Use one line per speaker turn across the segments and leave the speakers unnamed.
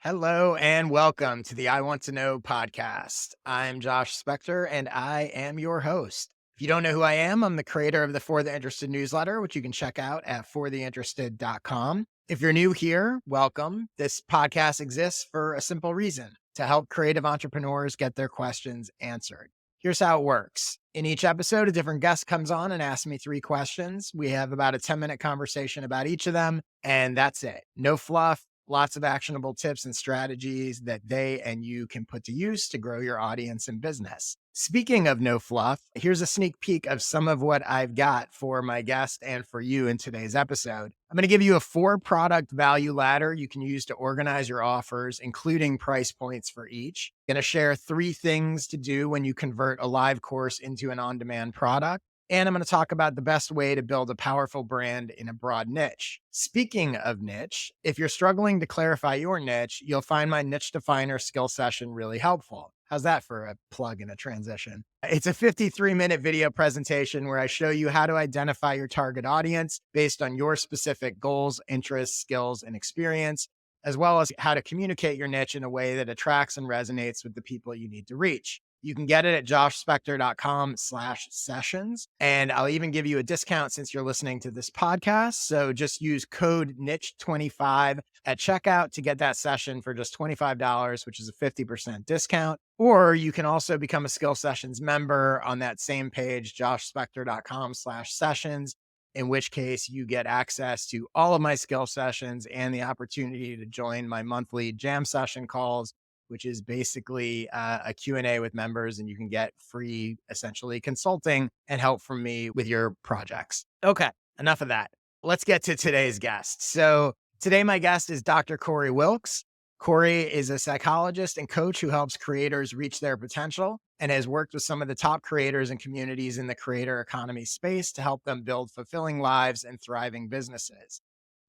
Hello and welcome to the I Want to Know podcast. I'm Josh Spector and I am your host. If you don't know who I am, I'm the creator of the For the Interested newsletter, which you can check out at fortheinterested.com. If you're new here, welcome. This podcast exists for a simple reason: to help creative entrepreneurs get their questions answered. Here's how it works. In each episode, a different guest comes on and asks me three questions. We have about a 10-minute conversation about each of them, and that's it. No fluff. Lots of actionable tips and strategies that they and you can put to use to grow your audience and business. Speaking of no fluff, here's a sneak peek of some of what I've got for my guest and for you in today's episode. I'm going to give you a 4-product value ladder you can use to organize your offers, including price points for each. I'm going to share 3 things to do when you convert a live course into an on-demand product. And I'm going to talk about the best way to build a powerful brand in a broad niche. Speaking of niche, if you're struggling to clarify your niche, you'll find my niche definer skill session really helpful. How's that for a plug and a transition? It's a 53-minute video presentation where I show you how to identify your target audience based on your specific goals, interests, skills, and experience, as well as how to communicate your niche in a way that attracts and resonates with the people you need to reach. You can get it at joshspector.com/sessions. And I'll even give you a discount since you're listening to this podcast. So just use code niche25 at checkout to get that session for just $25, which is a 50% discount. Or you can also become a Skill Sessions member on that same page, joshspector.com/sessions, in which case you get access to all of my skill sessions and the opportunity to join my monthly jam session calls, which is basically a Q&A with members, and you can get free, essentially, consulting and help from me with your projects. Okay, enough of that. Let's get to today's guest. So today, my guest is Dr. Corey Wilks. Corey is a psychologist and coach who helps creators reach their potential and has worked with some of the top creators and communities in the creator economy space to help them build fulfilling lives and thriving businesses.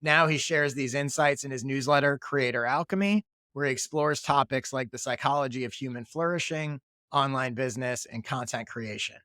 Now he shares these insights in his newsletter, Creator Alchemy, where he explores topics like the psychology of human flourishing, online business, and content creation.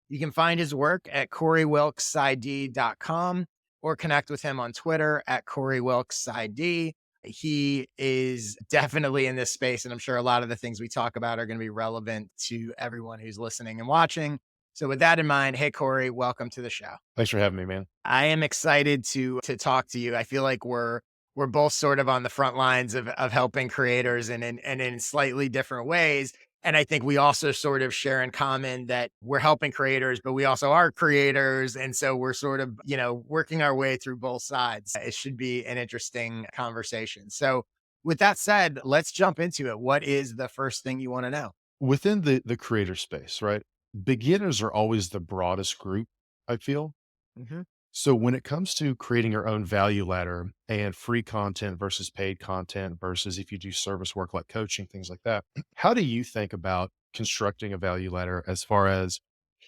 You can find his work at CoreyWilksID.com or connect with him on Twitter at CoreyWilksID. He is definitely in this space, and I'm sure a lot of the things we talk about are going to be relevant to everyone who's listening and watching. So with that in mind, hey, Corey, welcome to the show.
Thanks for having me, man.
I am excited to talk to you. I feel like we're both sort of on the front lines of helping creators and in slightly different ways. And I think we also sort of share in common that we're helping creators, but we also are creators. And so we're sort of, working our way through both sides. It should be an interesting conversation. So with that said, let's jump into it. What is the first thing you want to know?
Within the creator space, right? Beginners are always the broadest group, I feel.
Mhm.
So when it comes to creating your own value ladder and free content versus paid content versus if you do service work like coaching, things like that, how do you think about constructing a value ladder as far as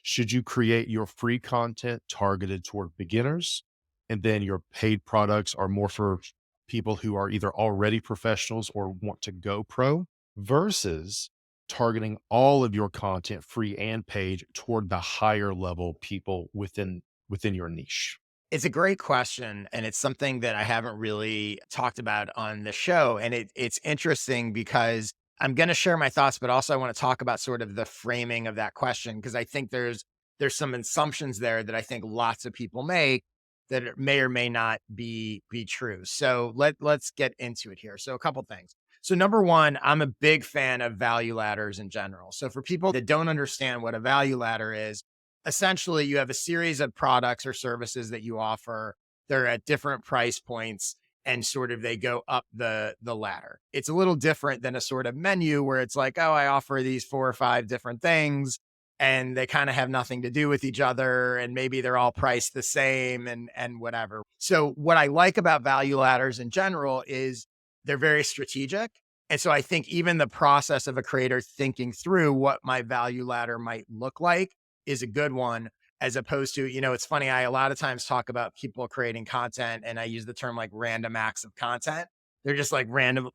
should you create your free content targeted toward beginners and then your paid products are more for people who are either already professionals or want to go pro versus targeting all of your content free and paid toward the higher level people within your niche?
It's a great question, and it's something that I haven't really talked about on the show, and it's interesting because I'm gonna share my thoughts, but also I wanna talk about sort of the framing of that question because I think there's some assumptions there that I think lots of people make that it may or may not be true. So let's get into it here. So a couple things. So number one, I'm a big fan of value ladders in general. So for people that don't understand what a value ladder is, essentially you have a series of products or services that you offer. They're at different price points and sort of they go up the ladder. It's a little different than a sort of menu where it's like, oh, I offer these 4 or 5 different things and they kind of have nothing to do with each other and maybe they're all priced the same and whatever. So what I like about value ladders in general is they're very strategic. And so I think even the process of a creator thinking through what my value ladder might look like is a good one, as opposed to, it's funny. I a lot of times talk about people creating content and I use the term like random acts of content. They're just like random,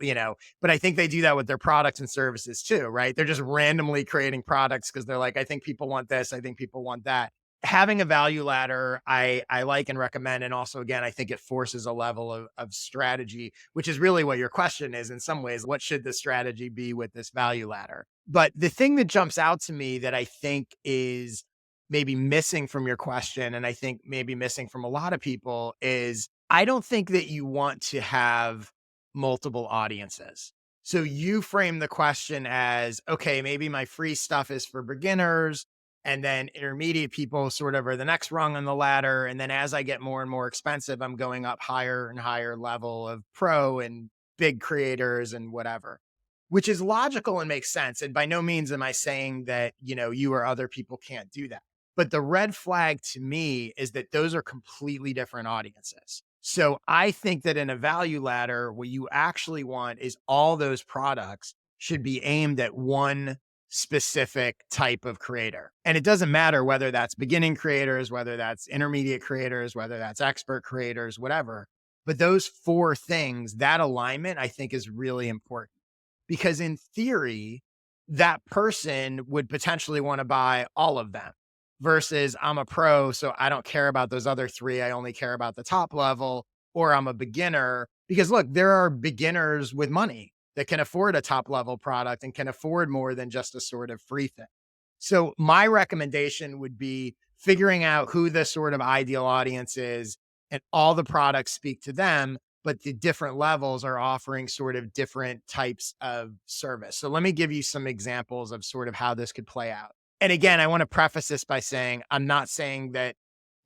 but I think they do that with their products and services too, right? They're just randomly creating products because they're like, I think people want this. I think people want that. Having a value ladder, I like and recommend. And also, again, I think it forces a level of strategy, which is really what your question is in some ways. What should the strategy be with this value ladder? But the thing that jumps out to me that I think is maybe missing from your question, and I think maybe missing from a lot of people, is I don't think that you want to have multiple audiences. So you frame the question as, okay, maybe my free stuff is for beginners, and then intermediate people sort of are the next rung on the ladder. And then as I get more and more expensive, I'm going up higher and higher level of pro and big creators and whatever, which is logical and makes sense. And by no means am I saying that, you or other people can't do that. But the red flag to me is that those are completely different audiences. So I think that in a value ladder, what you actually want is all those products should be aimed at one specific type of creator. And it doesn't matter whether that's beginning creators, whether that's intermediate creators, whether that's expert creators, whatever. But those four things, that alignment, I think is really important because in theory, that person would potentially want to buy all of them versus I'm a pro, so I don't care about those other three. I only care about the top level, or I'm a beginner. Because look, there are beginners with money that can afford a top level product and can afford more than just a sort of free thing. So my recommendation would be figuring out who the sort of ideal audience is and all the products speak to them, but the different levels are offering sort of different types of service. So let me give you some examples of sort of how this could play out. And again, I want to preface this by saying, I'm not saying that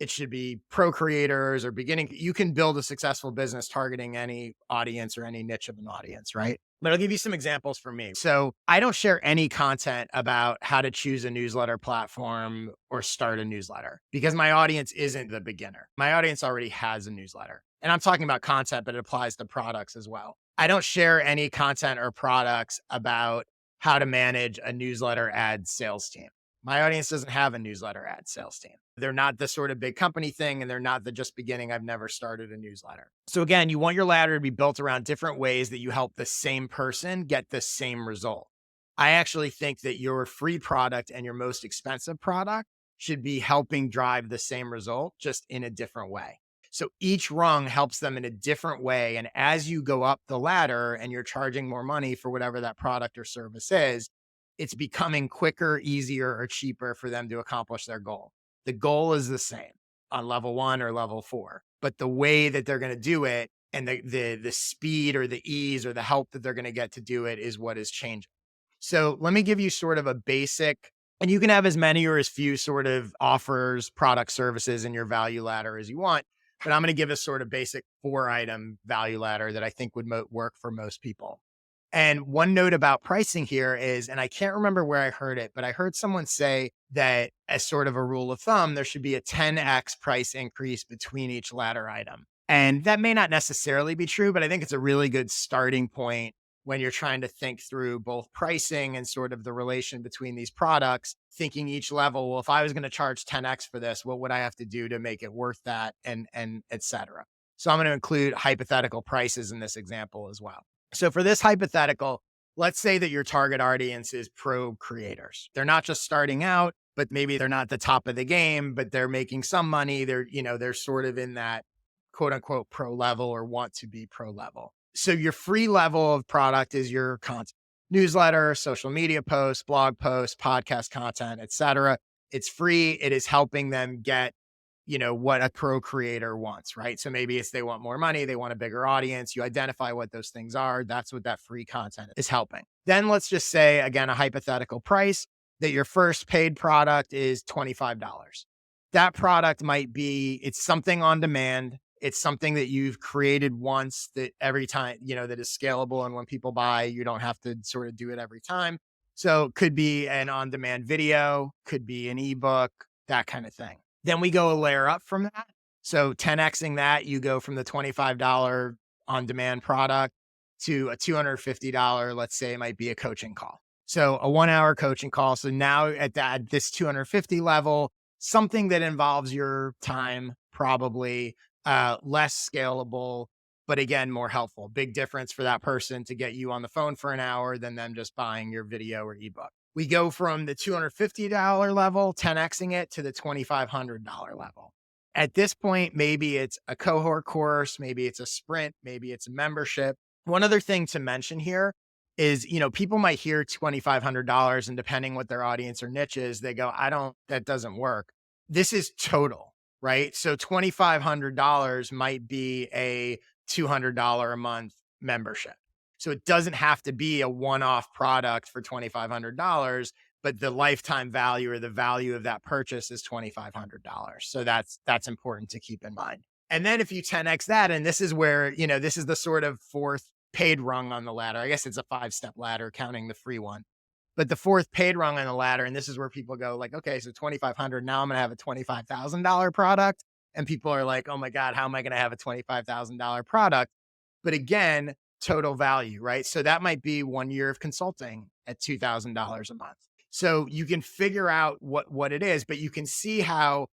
it should be pro creators or beginning. You can build a successful business targeting any audience or any niche of an audience, right? But I'll give you some examples for me. So I don't share any content about how to choose a newsletter platform or start a newsletter because my audience isn't the beginner. My audience already has a newsletter. And I'm talking about content, but it applies to products as well. I don't share any content or products about how to manage a newsletter ad sales team. My audience doesn't have a newsletter ad sales team. They're not the sort of big company thing, and they're not the just beginning, I've never started a newsletter. So again, you want your ladder to be built around different ways that you help the same person get the same result. I actually think that your free product and your most expensive product should be helping drive the same result, just in a different way. So each rung helps them in a different way. And as you go up the ladder and you're charging more money for whatever that product or service is, it's becoming quicker, easier, or cheaper for them to accomplish their goal. The goal is the same on level 1 or level 4, but the way that they're going to do it and the speed or the ease or the help that they're going to get to do it is what is changing. So let me give you sort of a basic, and you can have as many or as few sort of offers, product services in your value ladder as you want, but I'm going to give a sort of basic 4-item value ladder that I think would work for most people. And one note about pricing here is, and I can't remember where I heard it, but I heard someone say that as sort of a rule of thumb, there should be a 10x price increase between each ladder item. And that may not necessarily be true, but I think it's a really good starting point when you're trying to think through both pricing and sort of the relation between these products, thinking each level, well, if I was going to charge 10x for this, what would I have to do to make it worth that? And et cetera. So I'm going to include hypothetical prices in this example as well. So for this hypothetical, let's say that your target audience is pro creators. They're not just starting out, but maybe they're not the top of the game, but they're making some money. They're sort of in that quote unquote pro level or want to be pro level. So your free level of product is your content, newsletter, social media posts, blog posts, podcast content, etc. It's free. It is helping them get what a pro creator wants, right? So maybe it's they want more money, they want a bigger audience. You identify what those things are. That's what that free content is helping. Then let's just say, again, a hypothetical price that your first paid product is $25. That product might be, it's something on demand. It's something that you've created once that every time, that is scalable. And when people buy, you don't have to sort of do it every time. So it could be an on-demand video, could be an ebook, that kind of thing. Then we go a layer up from that. So 10xing that, you go from the $25 on-demand product to a $250, let's say it might be a coaching call. So a 1-hour coaching call. So now at this 250 level, something that involves your time, probably less scalable, but again, more helpful. Big difference for that person to get you on the phone for an hour than them just buying your video or ebook. We go from the $250 level, 10xing it to the $2,500 level. At this point, maybe it's a cohort course, maybe it's a sprint, maybe it's a membership. One other thing to mention here is, people might hear $2,500 and depending what their audience or niche is, they go, that doesn't work. This is total, right? So $2,500 might be a $200 a month membership. So it doesn't have to be a one-off product for $2,500, but the lifetime value or the value of that purchase is $2,500. So that's important to keep in mind. And then if you 10x that, and this is where, this is the sort of fourth paid rung on the ladder. I guess it's a 5-step ladder counting the free one. But the fourth paid rung on the ladder, and this is where people go like, okay, so 2,500, now I'm going to have a $25,000 product. And people are like, oh my God, how am I going to have a $25,000 product? But again, total value, right? So that might be 1 year of consulting at $2,000 a month. So you can figure out what it is, but you can see how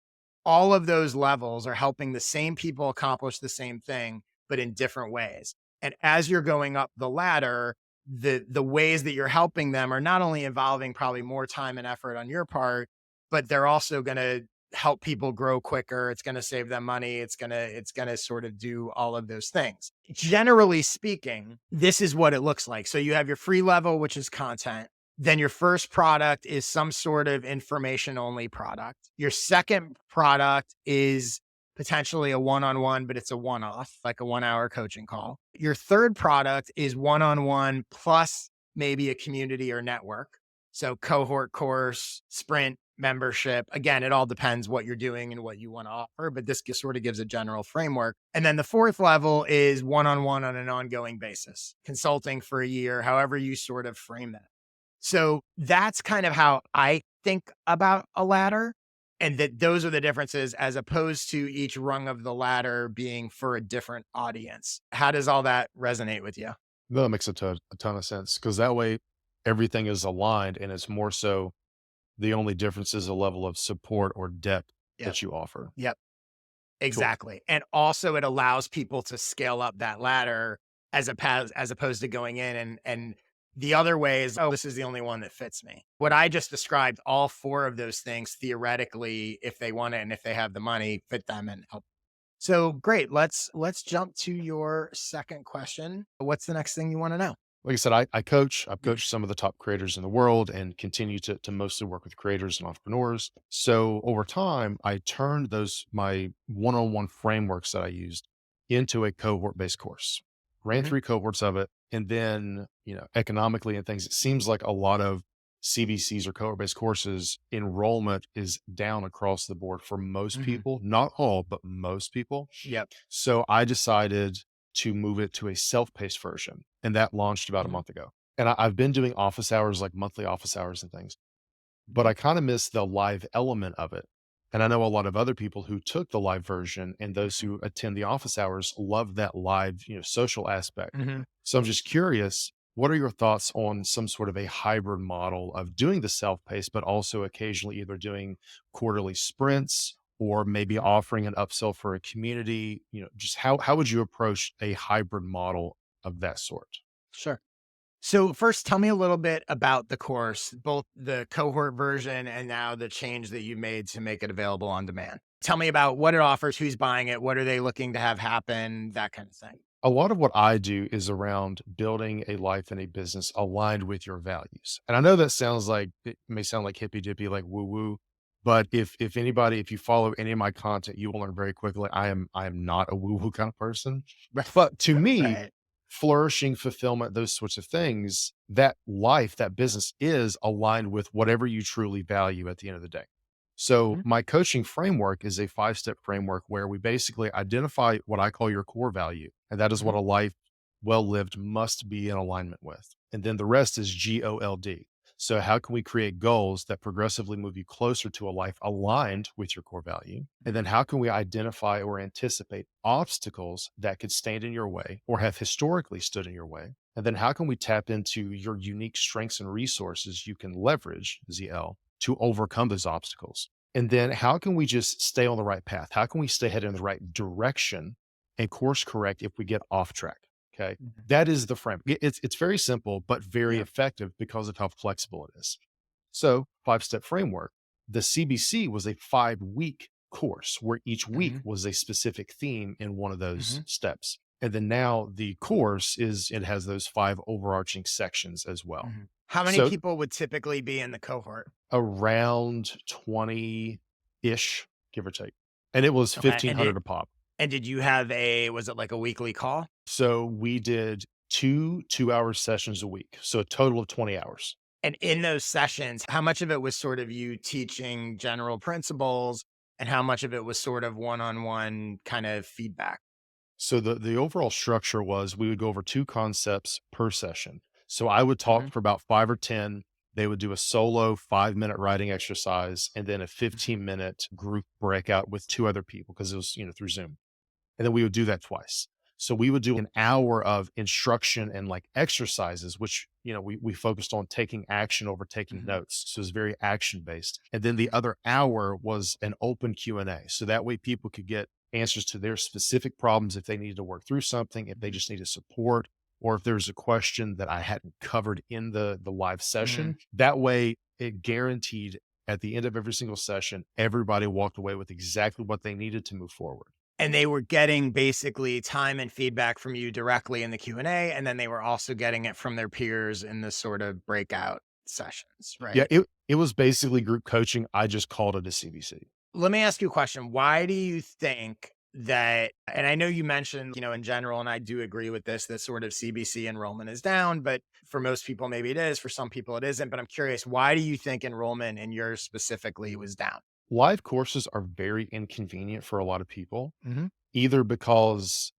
all of those levels are helping the same people accomplish the same thing, but in different ways. And as you're going up the ladder, the ways that you're helping them are not only involving probably more time and effort on your part, but they're also going to help people grow quicker. It's going to save them money. It's going to sort of do all of those things. Generally speaking, this is what it looks like. So you have your free level, which is content. Then your first product is some sort of information only product. Your second product is potentially a one-on-one, but it's a one-off, like a 1-hour coaching call. Your third product is one-on-one plus maybe a community or network. So cohort course, sprint, membership. Again, it all depends what you're doing and what you want to offer, but this sort of gives a general framework. And then the fourth level is one-on-one on an ongoing basis, consulting for a year, however you sort of frame that. So that's kind of how I think about a ladder, and that those are the differences as opposed to each rung of the ladder being for a different audience. How does all that resonate with you?
No, that makes a ton of sense because that way everything is aligned and it's more so the only difference is a level of support or depth
Yep.
that you offer.
Yep.
Cool.
Exactly. And also it allows people to scale up that ladder as opposed to going in and the other way is, oh, this is the only one that fits me. What I just described, all four of those things theoretically, if they want it and if they have the money, fit them and help. So great. Let's jump to your second question. What's the next thing you want to know?
Like I said, I coach. I've coached some of the top creators in the world and continue to mostly work with creators and entrepreneurs. So over time, I turned my one-on-one frameworks that I used into a cohort-based course. Ran
Mhm.
3 cohorts of it. And then, economically and things, it seems like a lot of CBCs or cohort-based courses, enrollment is down across the board for most
Mhm.
people, not all, but most people.
Yep.
So I decided to move it to a self-paced version, and that launched about a
Mhm.
month ago. And I've been doing office hours, like monthly office hours and things, but
Mhm.
I kind of miss the live element of it. And I know a lot of other people who took the live version and those
Mhm.
who attend the office hours love that live, social aspect.
Mhm.
So I'm just curious, what are your thoughts on some sort of a hybrid model of doing the self-paced, but also occasionally either doing quarterly sprints or maybe offering an upsell for a community? Just how would you approach a hybrid model of that sort?
Sure. So first, tell me a little bit about the course, both the cohort version and now the change that you made to make it available on demand. Tell me about what it offers, who's buying it, what are they looking to have happen, that kind of thing.
A lot of what I do is around building a life and a business aligned with your values. And I know that it may sound like hippy dippy, like woo woo, but if you follow any of my content, you will learn very quickly I am not a woo woo kind of person.
Right.
But to me,
Right.
flourishing, fulfillment, those sorts of things, that life, that business is aligned with whatever you truly value at the end of the day. So
Mhm.
my coaching framework is a 5-step framework where we basically identify what I call your core value. And that is what
Mhm.
a life well lived must be in alignment with. And then the rest is GOLD. So how can we create goals that progressively move you closer to a life aligned with your core value? And then how can we identify or anticipate obstacles that could stand in your way or have historically stood in your way? And then how can we tap into your unique strengths and resources you can leverage, ZL, to overcome those obstacles? And then how can we just stay on the right path? How can we stay headed in the right direction and course correct if we get off track? Okay.
Mhm.
That is the frame. It's very simple, but very
Yeah.
effective because of how flexible it is. So, 5-step framework. The CBC was a 5-week course where each week
Hmm.
was a specific theme in one of those
Hmm.
steps. And then now the course it has those 5 overarching sections as well.
Hmm. How many
So
people would typically be in the cohort?
around 20-ish, give or take. And it was
Okay.
1,500 a pop.
And did you have was it like a weekly call?
So we did 2 2-hour sessions a week. So a total of 20 hours.
And in those sessions, how much of it was sort of you teaching general principles and how much of it was sort of one-on-one kind of feedback?
So the overall structure was we would go over 2 concepts per session. So I would talk
Mhm,
for about 5 or 10. They would do a solo 5-minute writing exercise and then a
mhm,
15-minute group breakout with 2 other people because it was, through Zoom. And then we would do that twice. So we would do an hour of instruction and like exercises, which, we focused on taking action over taking
mhm,
notes. So it's very action based. And then the
mhm,
other hour was an open Q&A. So that way people could get answers to their specific problems if they needed to work through something, if they
mhm,
just needed support, or if there's a question that I hadn't covered in the live
mhm.
session. That way it guaranteed at the end of every single session, everybody walked away with exactly what they needed to move forward.
And they were getting basically time and feedback from you directly in the Q&A, and then they were also getting it from their peers in the sort of breakout sessions,
Yeah,
right?
it was basically group coaching. I just called it a CBC.
Let me ask you a question. Why do you think that, and I know you mentioned, in general, and I do agree with this, that sort of CBC enrollment is down, but for most people, maybe it is. For some people, it isn't. But I'm curious, why do you think enrollment in yours specifically was down?
Live courses are very inconvenient for a lot of people,
Hmm.
either because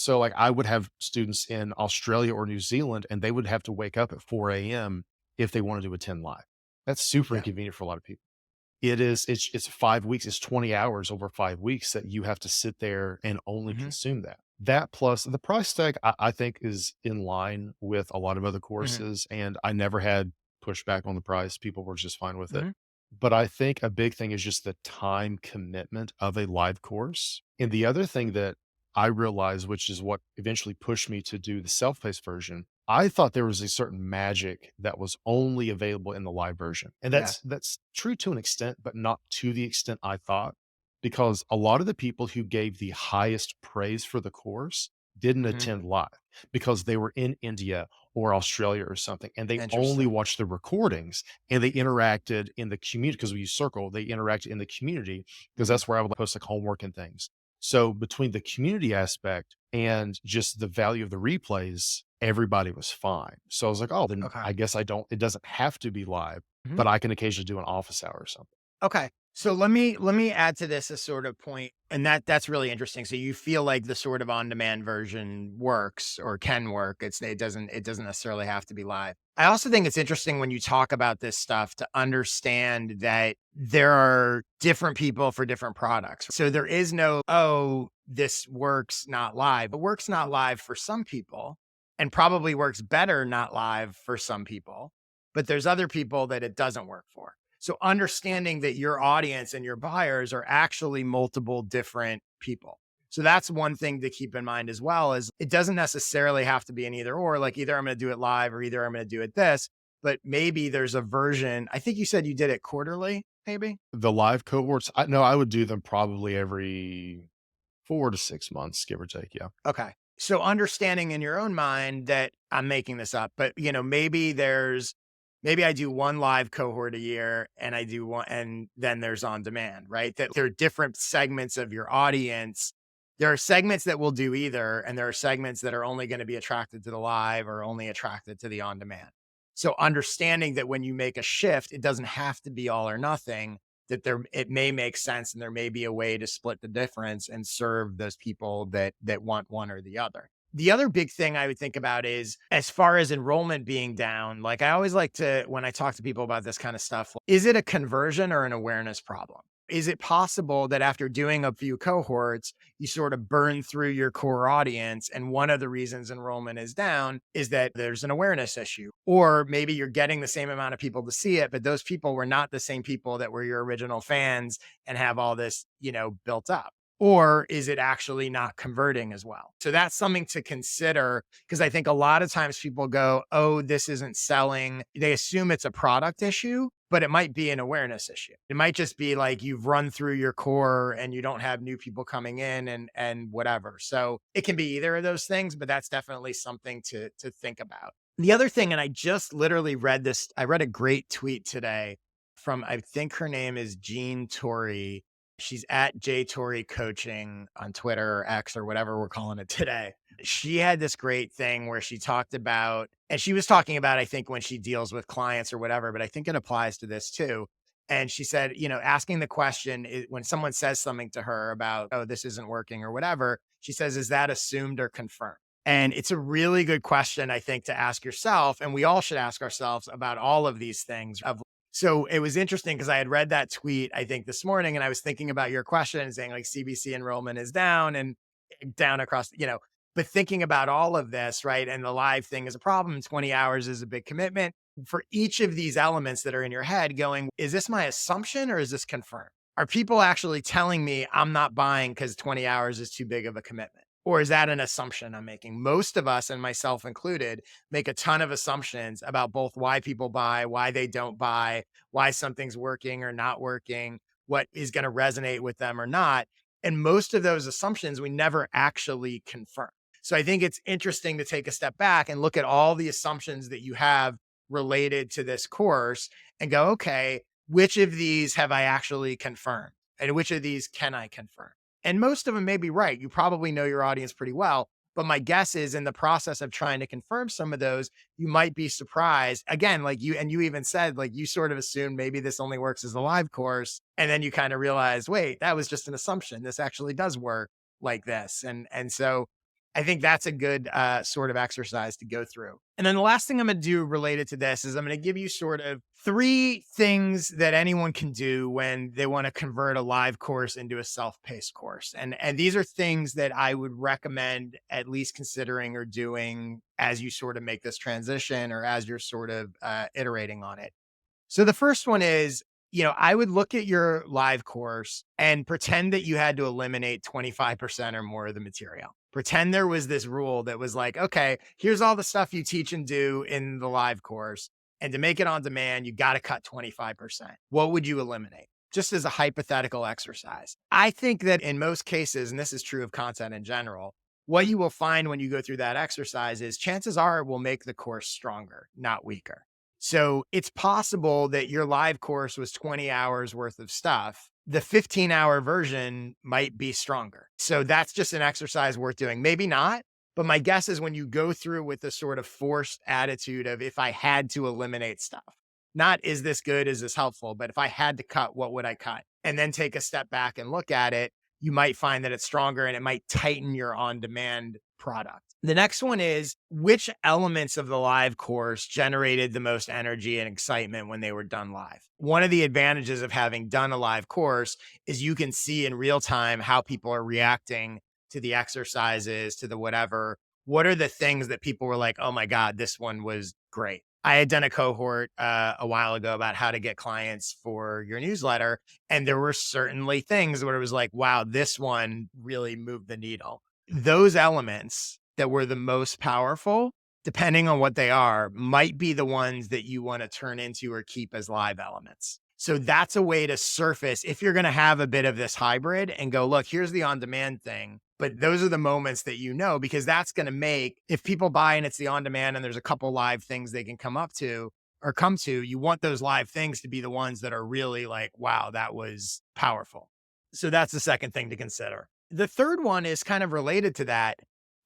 like I would have students in Australia or New Zealand and they would have to wake up at 4 a.m. if they wanted to attend live. That's super
Yeah.
inconvenient for a lot of people. It's 5 weeks, it's 20 hours over 5 weeks that you have to sit there and only
Hmm.
consume that. That plus the price tag, I think is in line with a lot of other
Hmm.
courses, and I never had pushback on the price. People were just fine with it.
Hmm.
But I think a big thing is just the time commitment of a live course. And the other thing that I realized, which is what eventually pushed me to do the self-paced version, I thought there was a certain magic that was only available in the live version. And
Yeah.
that's true to an extent, but not to the extent I thought, because a lot of the people who gave the highest praise for the course didn't
Hmm.
attend live because they were in India or Australia or something, and they only
Interesting.
watched the recordings and they interacted in the community because we use Circle, they interacted in the community because
Hmm.
that's where I would post like homework and things. So between the community aspect and just the value of the replays, everybody was fine. So I was like, oh, then
Okay.
I guess it doesn't have to be live,
Mhm.
but I can occasionally do an office hour or something.
Okay. So let me add to this a sort of point, and that's really interesting. So you feel like the sort of on-demand version works or can work. It doesn't necessarily have to be live. I also think it's interesting when you talk about this stuff to understand that there are different people for different products. So there is no, oh, this works not live. It works not live for some people and probably works better not live for some people. But there's other people that it doesn't work for. So understanding that your audience and your buyers are actually multiple different people. So that's one thing to keep in mind as well is it doesn't necessarily have to be an either or, like either I'm going to do it live or either I'm going to do it this, but maybe there's a version. I think you said you did it quarterly, maybe.
The live cohorts, I would do them probably every 4 to 6 months, give or take. Yeah.
Okay. So understanding in your own mind that I'm making this up, but maybe I do one live cohort a year and I do one and then there's on demand, right? That there are different segments of your audience. There are segments that will do either, and there are segments that are only going to be attracted to the live or only attracted to the on demand. So understanding that when you make a shift, it doesn't have to be all or nothing, that it may make sense and there may be a way to split the difference and serve those people that want one or the other. The other big thing I would think about is as far as enrollment being down, like I always like to, when I talk to people about this kind of stuff, is it a conversion or an awareness problem? Is it possible that after doing a few cohorts, you sort of burn through your core audience? And one of the reasons enrollment is down is that there's an awareness issue. Or maybe you're getting the same amount of people to see it, but those people were not the same people that were your original fans and have all this, built up. Or is it actually not converting as well? So that's something to consider because I think a lot of times people go, oh, this isn't selling. They assume it's a product issue but it might be an awareness issue. It might just be like you've run through your core and you don't have new people coming in and whatever. So it can be either of those things, but that's definitely something to think about. The other thing, and I just literally read this, I read a great tweet today from, I think her name is Jean Torrey. She's at J Torrey Coaching on Twitter or X or whatever we're calling it today. She had this great thing where she talked about, and she was talking about, I think, when she deals with clients or whatever, but I think it applies to this too. And she said, asking the question when someone says something to her about, oh, this isn't working or whatever, she says, is that assumed or confirmed? And it's a really good question, I think, to ask yourself. And we all should ask ourselves about all of these things. So it was interesting because I had read that tweet, I think, this morning, and I was thinking about your question and saying like CBC enrollment is down and down across, but thinking about all of this, right? And the live thing is a problem. 20 hours is a big commitment. For each of these elements that are in your head going, is this my assumption or is this confirmed? Are people actually telling me I'm not buying because 20 hours is too big of a commitment? Or is that an assumption I'm making? Most of us, and myself included, make a ton of assumptions about both why people buy, why they don't buy, why something's working or not working, what is going to resonate with them or not. And most of those assumptions we never actually confirm. So I think it's interesting to take a step back and look at all the assumptions that you have related to this course and go, okay, which of these have I actually confirmed? And which of these can I confirm? And most of them may be right. You probably know your audience pretty well. But my guess is in the process of trying to confirm some of those, you might be surprised. Again, like you even said, like you sort of assumed maybe this only works as a live course. And then you kind of realize, wait, that was just an assumption. This actually does work like this. And so I think that's a good sort of exercise to go through. And then the last thing I'm going to do related to this is I'm going to give you sort of 3 things that anyone can do when they want to convert a live course into a self-paced course. And these are things that I would recommend at least considering or doing as you sort of make this transition or as you're sort of iterating on it. So the first one is, I would look at your live course and pretend that you had to eliminate 25% or more of the material. Pretend there was this rule that was like, okay, here's all the stuff you teach and do in the live course. And to make it on demand, you got to cut 25%. What would you eliminate? Just as a hypothetical exercise. I think that in most cases, and this is true of content in general, what you will find when you go through that exercise is chances are it will make the course stronger, not weaker. So it's possible that your live course was 20 hours worth of stuff. The 15-hour version might be stronger. So that's just an exercise worth doing. Maybe not, but my guess is when you go through with the sort of forced attitude of if I had to eliminate stuff, not is this good, is this helpful, but if I had to cut, what would I cut? And then take a step back and look at it, you might find that it's stronger and it might tighten your on-demand product. The next one is which elements of the live course generated the most energy and excitement when they were done live. One of the advantages of having done a live course is you can see in real time how people are reacting to the exercises, to the whatever. What are the things that people were like, oh my God, this one was great. I had done a cohort a while ago about how to get clients for your newsletter. And there were certainly things where it was like, wow, this one really moved the needle. Those elements that were the most powerful, depending on what they are, might be the ones that you want to turn into or keep as live elements. So that's a way to surface if you're going to have a bit of this hybrid and go, look, here's the on-demand thing. But those are the moments that because that's going to make, if people buy and it's the on-demand and there's a couple live things they can come to, you want those live things to be the ones that are really like, wow, that was powerful. So that's the second thing to consider. The third one is kind of related to that.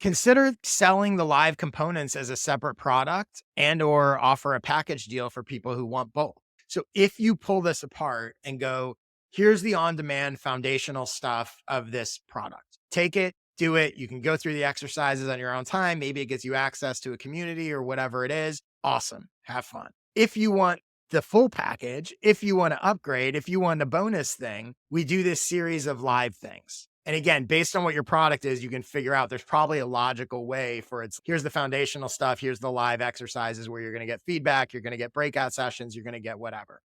Consider selling the live components as a separate product and or offer a package deal for people who want both. So if you pull this apart and go, here's the on-demand foundational stuff of this product. Take it, do it. You can go through the exercises on your own time. Maybe it gets you access to a community or whatever it is. Awesome. Have fun. If you want the full package, if you want to upgrade, if you want a bonus thing, we do this series of live things. And again, based on what your product is, you can figure out there's probably a logical way for here's the foundational stuff. Here's the live exercises where you're going to get feedback. You're going to get breakout sessions. You're going to get whatever.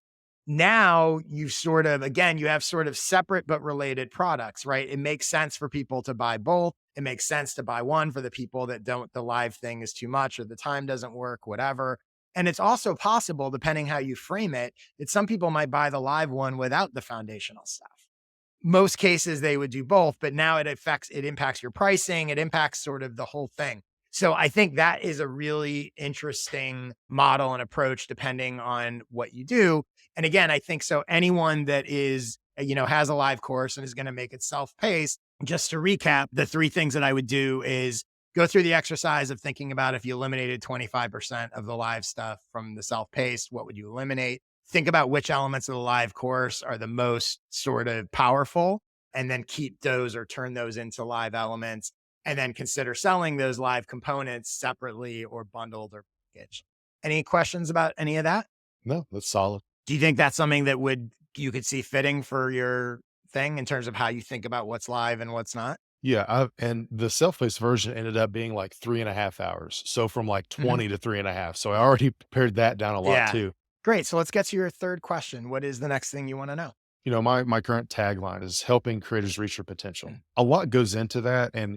Now you have sort of separate but related products, right? It makes sense for people to buy both. It makes sense to buy one for the people that the live thing is too much or the time doesn't work, whatever. And it's also possible, depending how you frame it, that some people might buy the live one without the foundational stuff. Most cases they would do both, but now it impacts your pricing, it impacts sort of the whole thing. So I think that is a really interesting model and approach depending on what you do. And again, I think so anyone that is, has a live course and is going to make it self-paced, just to recap, the three things that I would do is go through the exercise of thinking about if you eliminated 25% of the live stuff from the self-paced, what would you eliminate? Think about which elements of the live course are the most sort of powerful, and then keep those or turn those into live elements, and then consider selling those live components separately or bundled or packaged. Any questions about any of that?
No, that's solid.
Do you think that's something that you could see fitting for your thing in terms of how you think about what's live and what's not?
Yeah, and the self-paced version ended up being like 3.5 hours. So from like
Mhm.
20 to 3.5. So I already pared that down a lot
Yeah.
too.
Great. So let's get to your third question. What is the next thing you want to know?
My current tagline is helping creators reach their potential. A lot goes into that. And,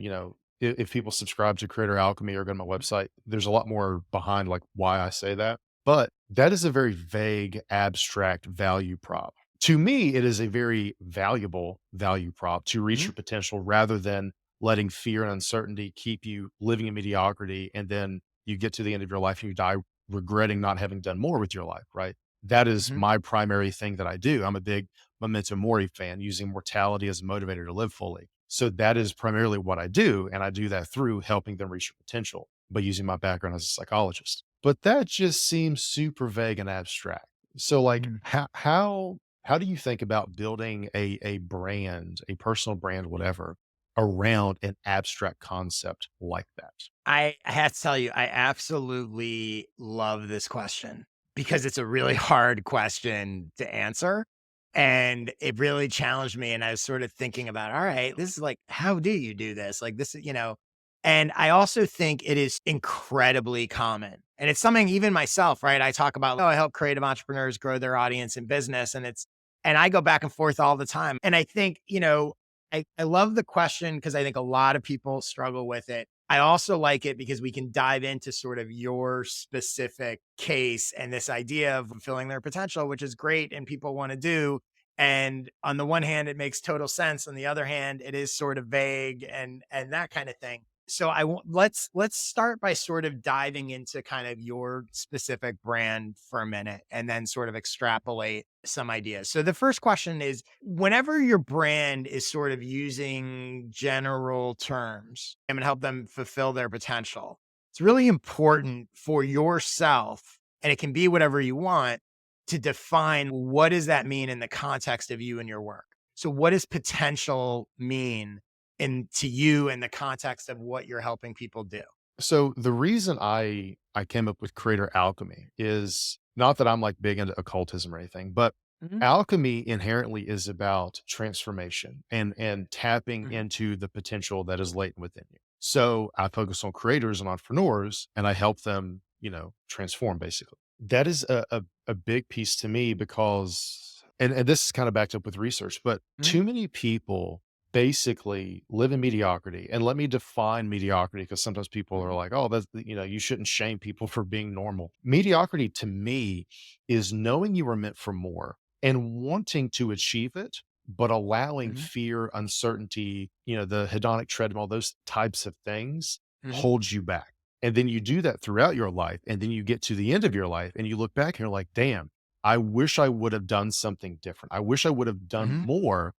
if people subscribe to Creator Alchemy or go to my website, there's a lot more behind like why I say that. But that is a very vague, abstract value prop. To me, it is a very valuable value prop to reach
Mhm.
your potential rather than letting fear and uncertainty keep you living in mediocrity. And then you get to the end of your life and you die regretting not having done more with your life, right? That is
Mhm.
my primary thing that I do. I'm a big Memento Mori fan, using mortality as a motivator to live fully. So that is primarily what I do. And I do that through helping them reach their potential by using my background as a psychologist. But that just seems super vague and abstract. So like
Mhm.
how do you think about building a brand, a personal brand, whatever, around an abstract concept like that?
I have to tell you, I absolutely love this question because it's a really hard question to answer. And it really challenged me. And I was sort of thinking about, all right, this is like, how do you do this? Like, this is, and I also think it is incredibly common. And it's something even myself, right? I talk about, oh, I help creative entrepreneurs grow their audience and business. And I go back and forth all the time. And I think, I love the question because I think a lot of people struggle with it. I also like it because we can dive into sort of your specific case and this idea of fulfilling their potential, which is great and people want to do. And on the one hand, it makes total sense. On the other hand, it is sort of vague and that kind of thing. So let's start by sort of diving into kind of your specific brand for a minute and then sort of extrapolate some ideas. So the first question is whenever your brand is sort of using general terms and help them fulfill their potential, it's really important for yourself, and it can be whatever you want, to define what does that mean in the context of you and your work. So what does potential mean to you in the context of what you're helping people do?
So the reason I came up with Creator Alchemy is not that I'm like big into occultism or anything, but
Mhm,
alchemy inherently is about transformation and tapping
mhm,
into the potential that is latent within you. So I focus on creators and entrepreneurs and I help them, transform basically. That is a big piece to me because and this is kind of backed up with research, but
mhm,
too many people basically live in mediocrity. And let me define mediocrity because sometimes people are
mhm,
like, oh, you shouldn't shame people for being normal. Mediocrity to me is knowing you were meant for more and wanting to achieve it, but allowing
mhm,
fear, uncertainty, the hedonic treadmill, those types of things
mhm,
hold you back. And then you do that throughout your life. And then you get to the end of your life and you look back and you're like, damn, I wish I would have done something different. I wish I would have done
mhm,
more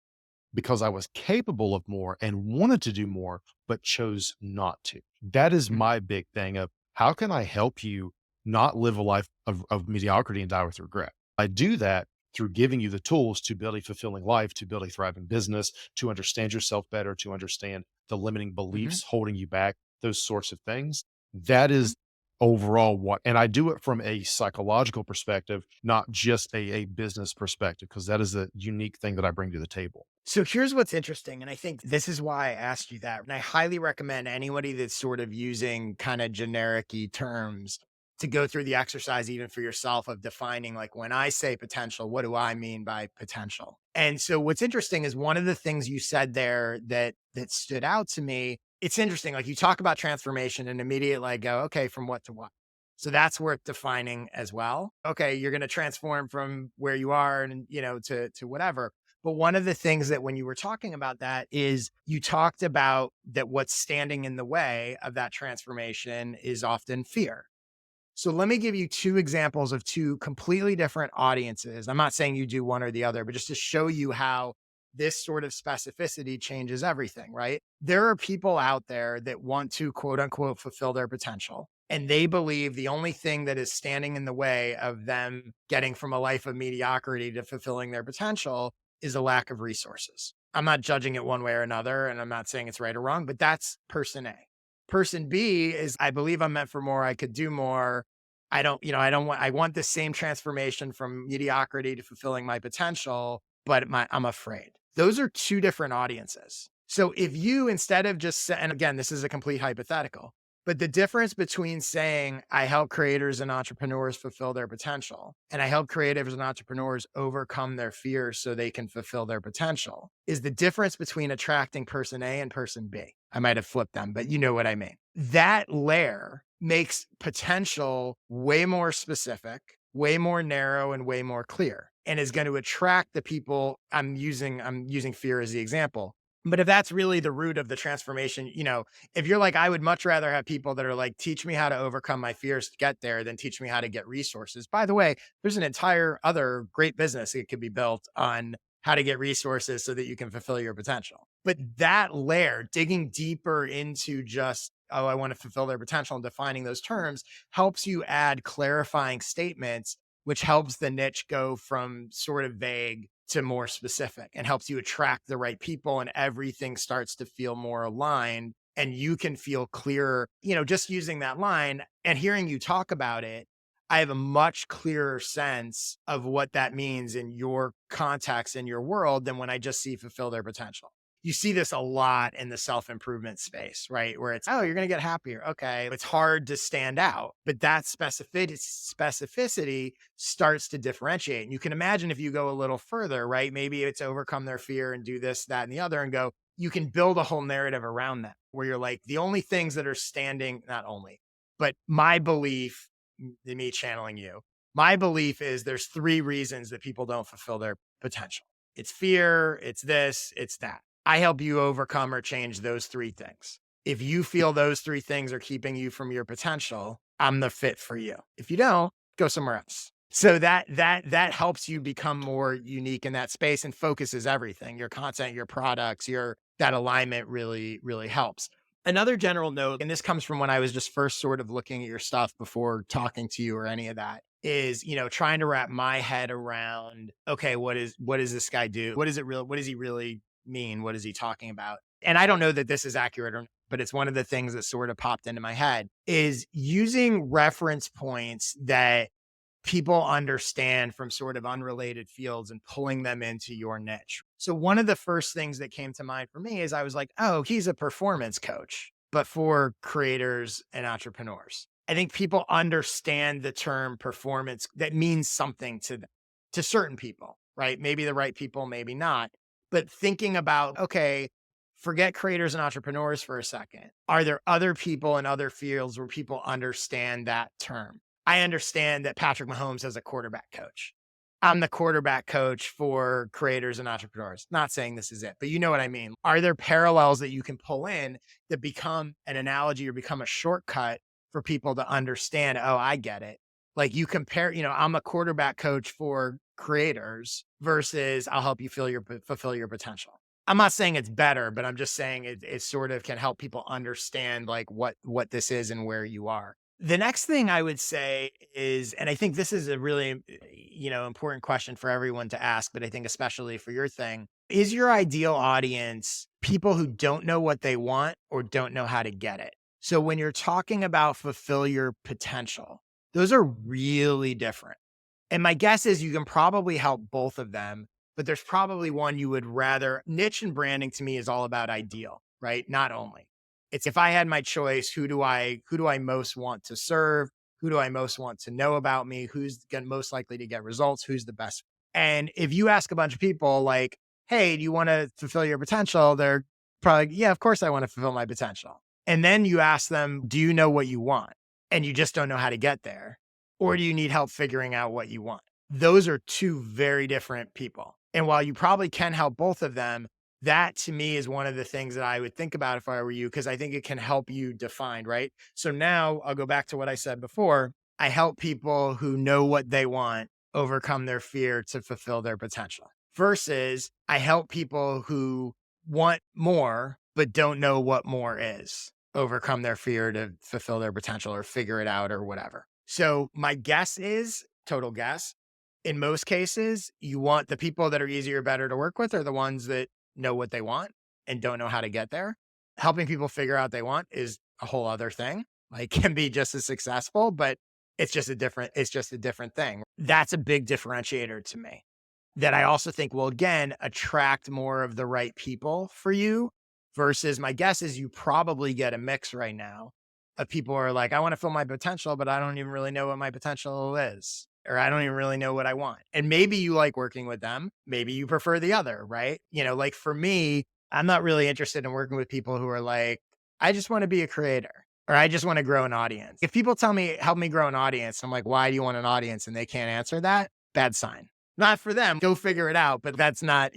because I was capable of more and wanted to do more, but chose not to. That is
mhm,
my big thing of how can I help you not live a life of mediocrity and die with regret? I do that through giving you the tools to build a fulfilling life, to build a thriving business, to understand yourself better, to understand the limiting
mhm,
beliefs holding you back, those sorts of things. That
mhm.
is overall and I do it from a psychological perspective, not just a business perspective, because that is a unique thing that I bring to the table.
So here's what's interesting, and I think this is why I asked you that. And I highly recommend anybody that's sort of using kind of generic terms to go through the exercise, even for yourself, of defining like when I say potential, what do I mean by potential? And so what's interesting is one of the things you said there that stood out to me. It's interesting. Like you talk about transformation and immediately I go, okay, from what to what? So that's worth defining as well. Okay, you're going to transform from where you are and to whatever. But one of the things that when you were talking about that is you talked about that what's standing in the way of that transformation is often fear. So let me give you two examples of two completely different audiences. I'm not saying you do one or the other, but just to show you how this sort of specificity changes everything, right? There are people out there that want to quote unquote fulfill their potential. And they believe the only thing that is standing in the way of them getting from a life of mediocrity to fulfilling their potential is a lack of resources. I'm not judging it one way or another, and I'm not saying it's right or wrong, but that's person A. Person B is, I believe I'm meant for more. I could do more. I want the same transformation from mediocrity to fulfilling my potential, but I'm afraid. Those are two different audiences. So if you, instead of and again, this is a complete hypothetical, but the difference between saying I help creators and entrepreneurs fulfill their potential and I help creatives and entrepreneurs overcome their fears so they can fulfill their potential is the difference between attracting person A and person B. I might have flipped them, but you know what I mean. That layer makes potential way more specific, way more narrow, and way more clear, and is going to attract the people. I'm using fear as the example. But if that's really the root of the transformation, if you're like, I would much rather have people that are like, teach me how to overcome my fears to get there than teach me how to get resources. By the way, there's an entire other great business that could be built on how to get resources so that you can fulfill your potential. But that layer, digging deeper into just, oh, I want to fulfill their potential and defining those terms helps you add clarifying statements, which helps the niche go from sort of vague to more specific and helps you attract the right people, and everything starts to feel more aligned and you can feel clearer, just using that line and hearing you talk about it. I have a much clearer sense of what that means in your context, in your world, than when I just see fulfill their potential. You see this a lot in the self-improvement space, right? Where it's, oh, you're going to get happier. Okay. It's hard to stand out, but that specificity starts to differentiate. And you can imagine if you go a little further, right? Maybe it's overcome their fear and do this, that, and the other and go, you can build a whole narrative around that where you're like, the only things that are standing, not only, but my belief, me channeling you, my belief is there's three reasons that people don't fulfill their potential. It's fear, it's this, it's that. I help you overcome or change those three things. If you feel those three things are keeping you from your potential, I'm the fit for you. If you don't, go somewhere else. So that helps you become more unique in that space and focuses everything. Your content, your products, that alignment really, really helps. Another general note, and this comes from when I was just first sort of looking at your stuff before talking to you or any of that, is, trying to wrap my head around, okay, what does this guy do? What does he really mean? What is he talking about? And I don't know that this is accurate or not, but it's one of the things that sort of popped into my head is using reference points that people understand from sort of unrelated fields and pulling them into your niche. So one of the first things that came to mind for me is I was like, oh, he's a performance coach, but for creators and entrepreneurs. I think people understand the term performance that means something to them, to certain people, right? Maybe the right people, maybe not. But thinking about, okay, forget creators and entrepreneurs for a second. Are there other people in other fields where people understand that term? I understand that Patrick Mahomes is a quarterback coach. I'm the quarterback coach for creators and entrepreneurs. Not saying this is it, but you know what I mean. Are there parallels that you can pull in that become an analogy or become a shortcut for people to understand? Oh, I get it. Like you compare, I'm a quarterback coach for creators versus I'll help you fulfill your potential. I'm not saying it's better, but I'm just saying it sort of can help people understand like what this is and where you are. The next thing I would say is, and I think this is a really, important question for everyone to ask, but I think especially for your thing, is your ideal audience people who don't know what they want or don't know how to get it? So when you're talking about fulfill your potential, those are really different. And my guess is you can probably help both of them, but there's probably one you would rather. Niche and branding to me is all about ideal, right? Not only. It's if I had my choice, who do I most want to serve? Who do I most want to know about me? Who's most likely to get results? Who's the best? And if you ask a bunch of people like, hey, do you want to fulfill your potential? They're probably, yeah, of course I want to fulfill my potential. And then you ask them, do you know what you want? and you just don't know how to get there? Or do you need help figuring out what you want? Those are two very different people. And while you probably can help both of them, that to me is one of the things that I would think about if I were you, because I think it can help you define, right? So now I'll go back to what I said before. I help people who know what they want overcome their fear to fulfill their potential versus I help people who want more, but don't know what more is, overcome their fear to fulfill their potential or figure it out or whatever. So my guess is, total guess, in most cases, you want the people that are easier, better to work with are the ones that know what they want and don't know how to get there. Helping people figure out they want is a whole other thing. Like can be just as successful, but it's just a different thing. That's a big differentiator to me that I also think will again attract more of the right people for you versus my guess is you probably get a mix right now of people who are like, I want to fill my potential, but I don't even really know what my potential is, or I don't even really know what I want. And maybe you like working with them. Maybe you prefer the other, right? Like for me, I'm not really interested in working with people who are like, I just want to be a creator or I just want to grow an audience. If people tell me, help me grow an audience, I'm like, why do you want an audience? And they can't answer that. Bad sign. Not for them. Go figure it out. But that's not,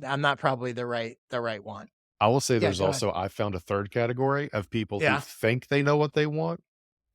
I'm not probably the right one.
I will say
Yeah,
there's
go ahead.
also I found a third category of people who
Yeah.
think they know what they want,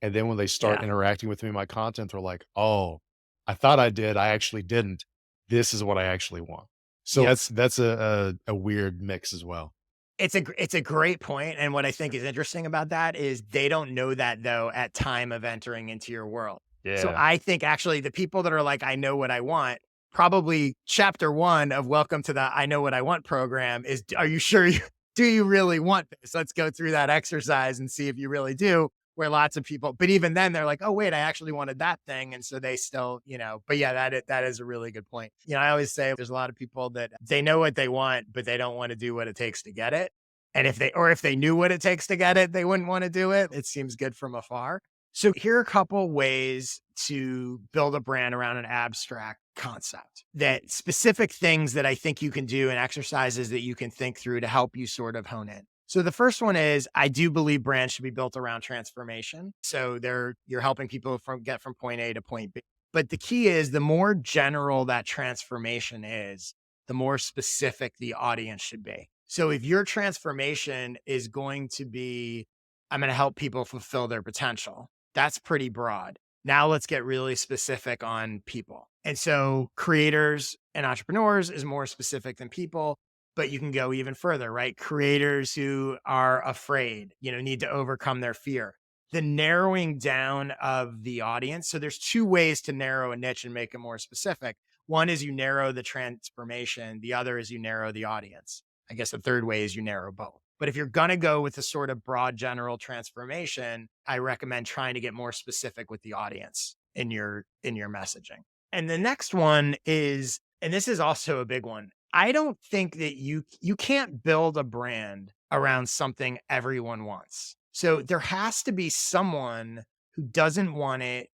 and then when they start
Yeah.
interacting with me in my content, they're like, "Oh, I thought I did, I actually didn't. This is what I actually want." So
Yes.
that's a weird mix as well.
It's a great point, and what I think is interesting about that is they don't know that though at time of entering into your world. So
Yeah.
I think actually the people that are like, I know what I want, probably chapter 1 of Welcome to the I Know What I Want program is, are you sure do you really want this? Let's go through that exercise and see if you really do. Where lots of people, but even then they're like, oh wait, I actually wanted that thing. And so they still, but yeah, that is a really good point. I always say there's a lot of people that they know what they want, but they don't want to do what it takes to get it. And if they knew what it takes to get it, they wouldn't want to do it. It seems good from afar. So here are a couple ways to build a brand around an abstract concept, that specific things that I think you can do and exercises that you can think through to help you sort of hone in. So the first one is I do believe brands should be built around transformation. So you're helping people get from point A to point B. But the key is the more general that transformation is, the more specific the audience should be. So if your transformation is going to be, I'm going to help people fulfill their potential, that's pretty broad. Now let's get really specific on people. And so creators and entrepreneurs is more specific than people, but you can go even further, right? Creators who are afraid, need to overcome their fear. The narrowing down of the audience. So there's two ways to narrow a niche and make it more specific. One is you narrow the transformation. The other is you narrow the audience. I guess the third way is you narrow both. But if you're going to go with a sort of broad general transformation, I recommend trying to get more specific with the audience in your messaging. And the next one is, and this is also a big one, I don't think that you can't build a brand around something everyone wants. So there has to be someone who doesn't want it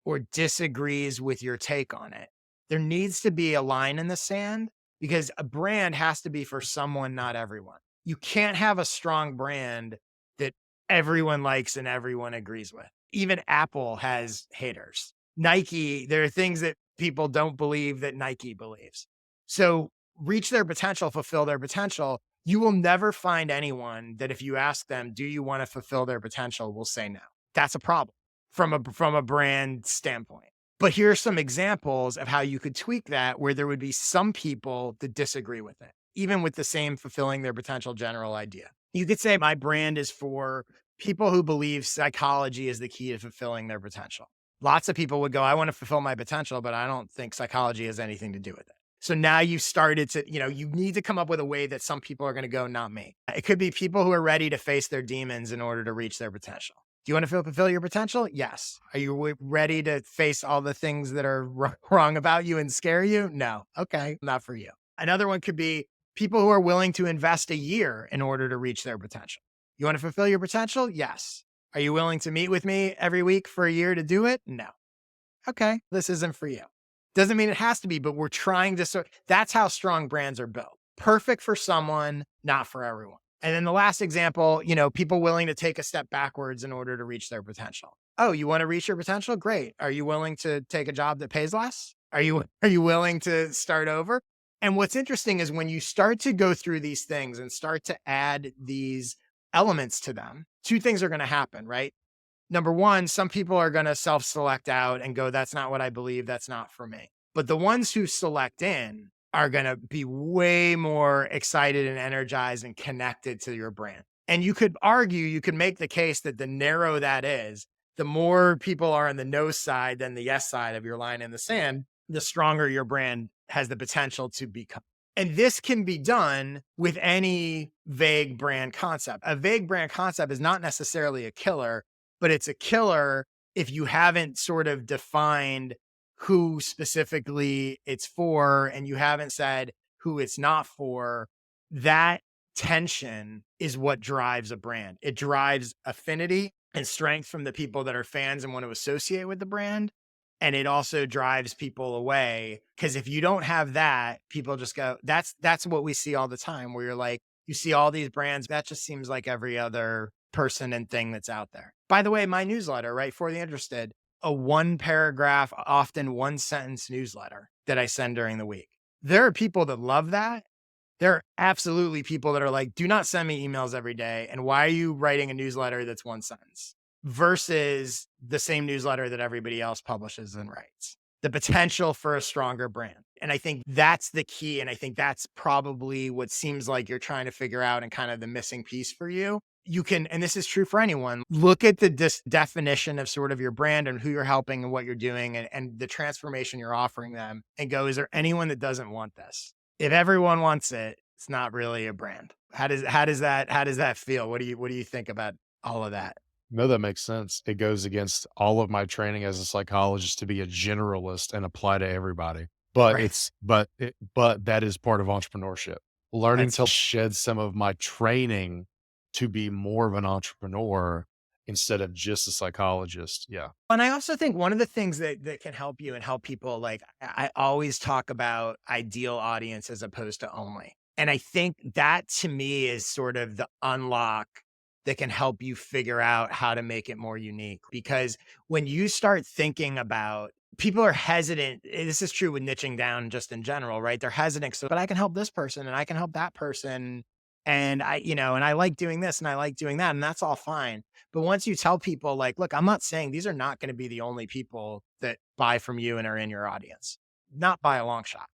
or disagrees with your take on it. There needs to be a line in the sand because a brand has to be for someone, not everyone. You can't have a strong brand that everyone likes and everyone agrees with. Even Apple has haters. Nike, there are things that people don't believe that Nike believes. So reach their potential, fulfill their potential. You will never find anyone that if you ask them, do you want to fulfill their potential, will say no. That's a problem from a brand standpoint. But here are some examples of how you could tweak that where there would be some people that disagree with it, even with the same fulfilling their potential general idea. You could say my brand is for people who believe psychology is the key to fulfilling their potential. Lots of people would go, I want to fulfill my potential, but I don't think psychology has anything to do with it. So now you've started to, you need to come up with a way that some people are going to go, not me. It could be people who are ready to face their demons in order to reach their potential. Do you want to fulfill your potential? Yes. Are you ready to face all the things that are wrong about you and scare you? No. Okay. Not for you. Another one could be people who are willing to invest a year in order to reach their potential. You want to fulfill your potential? Yes. Are you willing to meet with me every week for a year to do it? No. Okay. This isn't for you. Doesn't mean it has to be, but we're trying to that's how strong brands are built. Perfect for someone, not for everyone. And then the last example, people willing to take a step backwards in order to reach their potential. Oh, you want to reach your potential? Great. Are you willing to take a job that pays less? Are you willing to start over? And what's interesting is when you start to go through these things and start to add these elements to them, two things are going to happen, right? Number one, some people are going to self-select out and go, that's not what I believe. That's not for me. But the ones who select in are going to be way more excited and energized and connected to your brand. And you could argue, you could make the case that the narrower that is, the more people are on the no side than the yes side of your line in the sand, the stronger your brand has the potential to become. And this can be done with any vague brand concept. A vague brand concept is not necessarily a killer, but it's a killer if you haven't sort of defined who specifically it's for and you haven't said who it's not for. That tension is what drives a brand. It drives affinity and strength from the people that are fans and want to associate with the brand. And it also drives people away because if you don't have that, people just go, that's what we see all the time where you're like, you see all these brands, that just seems like every other person and thing that's out there. By the way, my newsletter, right, for the interested, a one paragraph, often one sentence newsletter that I send during the week. There are people that love that. There are absolutely people that are like, do not send me emails every day. And why are you writing a newsletter that's one sentence versus the same newsletter that everybody else publishes and writes? The potential for a stronger brand. And I think that's the key. And I think that's probably what seems like you're trying to figure out and kind of the missing piece for you. You can, and this is true for anyone, look at the definition of sort of your brand and who you're helping and what you're doing and the transformation you're offering them and go, is there anyone that doesn't want this? If everyone wants it, it's not really a brand. How does that feel? What do you think about all of that?
No, that makes sense. It goes against all of my training as a psychologist to be a generalist and apply to everybody. But
Right.
but that is part of entrepreneurship. Learning
That's
to shed some of my training to be more of an entrepreneur instead of just a psychologist. Yeah.
And I also think one of the things that can help you and help people, like I always talk about ideal audience as opposed to only. And I think that to me is sort of the unlock that can help you figure out how to make it more unique. Because when you start thinking about people are hesitant, this is true with niching down just in general, right? They're hesitant. So, but I can help this person and I can help that person. And and I like doing this and I like doing that. And that's all fine. But once you tell people like, look, I'm not saying these are not going to be the only people that buy from you and are in your audience, not by a long shot.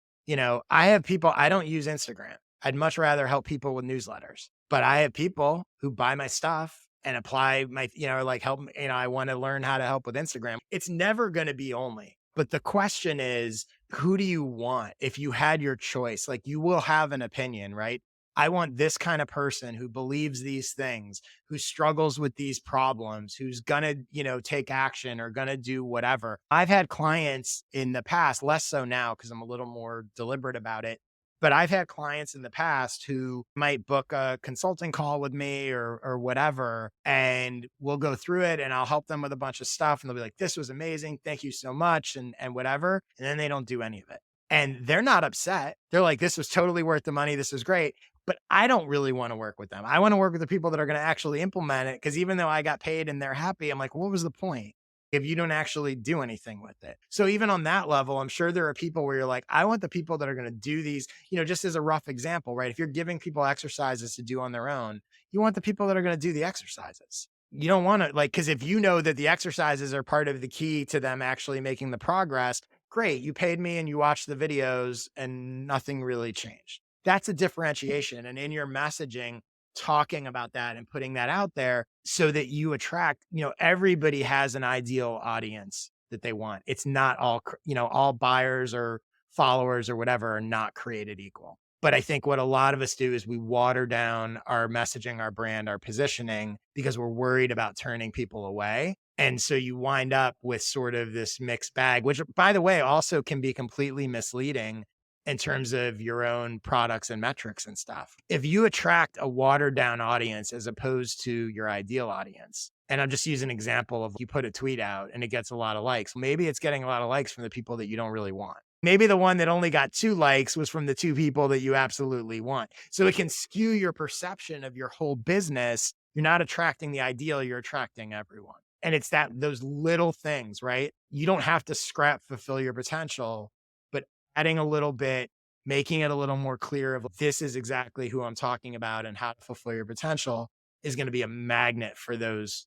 I have people, I don't use Instagram. I'd much rather help people with newsletters, but I have people who buy my stuff and apply my, like help, I want to learn how to help with Instagram. It's never going to be only, but the question is, who do you want? If you had your choice, like you will have an opinion, right? I want this kind of person who believes these things, who struggles with these problems, who's gonna, take action or gonna do whatever. I've had clients in the past, less so now because I'm a little more deliberate about it. But I've had clients in the past who might book a consulting call with me or whatever, and we'll go through it and I'll help them with a bunch of stuff. And they'll be like, this was amazing. Thank you so much. And whatever. And then they don't do any of it. And they're not upset. They're like, this was totally worth the money. This was great. But I don't really want to work with them. I want to work with the people that are going to actually implement it. Cause even though I got paid and they're happy, I'm like, what was the point if you don't actually do anything with it? So even on that level, I'm sure there are people where you're like, I want the people that are going to do these, just as a rough example, right? If you're giving people exercises to do on their own, you want the people that are going to do the exercises. You don't want to cause if you know that the exercises are part of the key to them actually making the progress, great. You paid me and you watched the videos and nothing really changed. That's a differentiation. And in your messaging, talking about that and putting that out there so that you attract, everybody has an ideal audience that they want. It's not all, all buyers or followers or whatever are not created equal. But I think what a lot of us do is we water down our messaging, our brand, our positioning because we're worried about turning people away. And so you wind up with sort of this mixed bag, which, by the way, also can be completely misleading in terms of your own products and metrics and stuff. If you attract a watered down audience as opposed to your ideal audience, and I'm just using an example of you put a tweet out and it gets a lot of likes. Maybe it's getting a lot of likes from the people that you don't really want. Maybe the one that only got 2 likes was from the 2 people that you absolutely want. So it can skew your perception of your whole business. You're not attracting the ideal, you're attracting everyone. And it's those little things, right? You don't have to scrap fulfill your potential, but adding a little bit, making it a little more clear of this is exactly who I'm talking about and how to fulfill your potential is going to be a magnet for those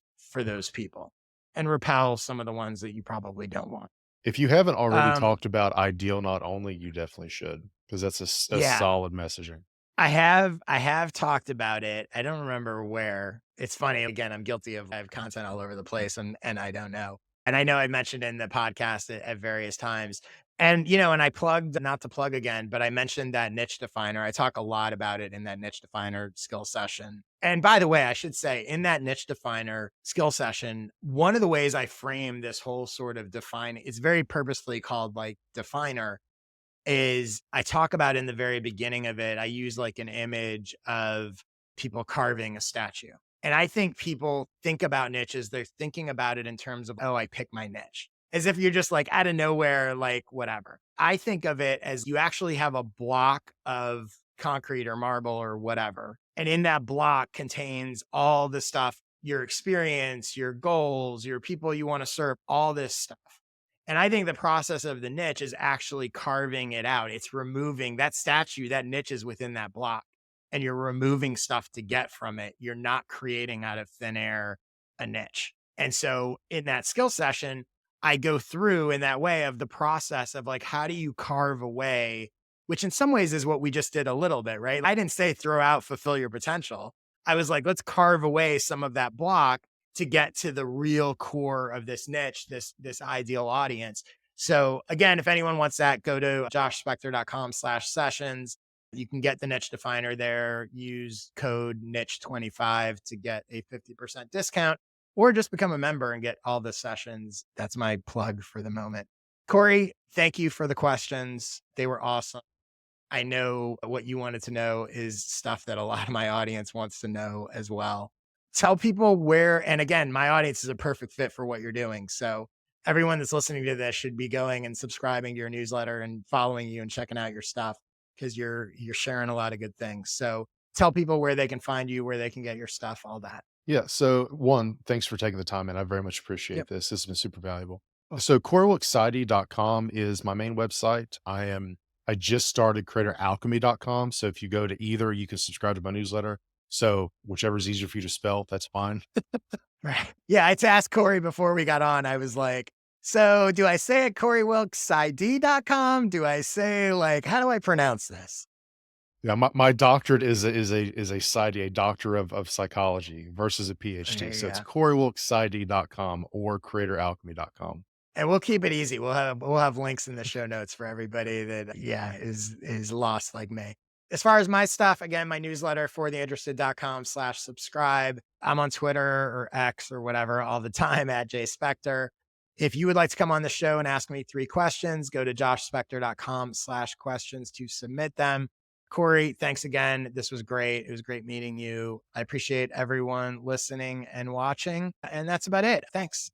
people and repel some of the ones that you probably don't want.
If you haven't already
Um,
talked about ideal not only, you definitely should, because that's a
yeah,
solid messaging.
I have talked about it. I don't remember where. It's funny, again, I'm guilty of I have content all over the place and I don't know. And I know I mentioned in the podcast at various times. And and I plugged, not to plug again, but I mentioned that niche definer. I talk a lot about it in that niche definer skill session. And by the way, I should say in that niche definer skill session, one of the ways I frame this whole sort of define, it's very purposefully called like definer, is I talk about in the very beginning of it, I use like an image of people carving a statue. And I think people think about niches, they're thinking about it in terms of, oh, I pick my niche, as if you're just like out of nowhere, like whatever. I think of it as you actually have a block of concrete or marble or whatever. And in that block contains all the stuff, your experience, your goals, your people you want to serve, all this stuff. And I think the process of the niche is actually carving it out. It's removing that statue, that niche is within that block, and you're removing stuff to get from it. You're not creating out of thin air a niche. And so in that skill session, I go through in that way of the process of like, how do you carve away, which in some ways is what we just did a little bit, right? I didn't say throw out, fulfill your potential. I was like, let's carve away some of that block to get to the real core of this niche, this ideal audience. So again, if anyone wants that, go to joshspector.com/sessions. You can get the niche definer there. Use code niche25 to get a 50% discount, or just become a member and get all the sessions. That's my plug for the moment. Corey, thank you for the questions. They were awesome. I know what you wanted to know is stuff that a lot of my audience wants to know as well. Tell people where, and again, my audience is a perfect fit for what you're doing. So everyone that's listening to this should be going and subscribing to your newsletter and following you and checking out your stuff because you're sharing a lot of good things. So tell people where they can find you, where they can get your stuff, all that.
Yeah. So one, thanks for taking the time, and I very much appreciate
Yep.
this. This has been super valuable. So corewilksociety.com is my main website. I just started creatoralchemy.com. So if you go to either, you can subscribe to my newsletter. So whichever is easier for you to spell, that's fine.
Right. Yeah. I had to ask Corey before we got on. I was like, so do I say it CoreyWilksID.com? Do I say like, how do I pronounce this?
Yeah, my doctorate is a PsyD, a doctor of psychology versus a
There
PhD.
you
So it's
go.
corewilkspsyD.com or creatoralchemy.com.
And we'll keep it easy. We'll have links in the show notes for everybody that is lost like me. As far as my stuff, again, my newsletter for theinterested.com/subscribe. I'm on Twitter or X or whatever all the time at J Spector. If you would like to come on the show and ask me 3 questions, go to joshspector.com/questions to submit them. Corey, thanks again. This was great. It was great meeting you. I appreciate everyone listening and watching. And that's about it. Thanks.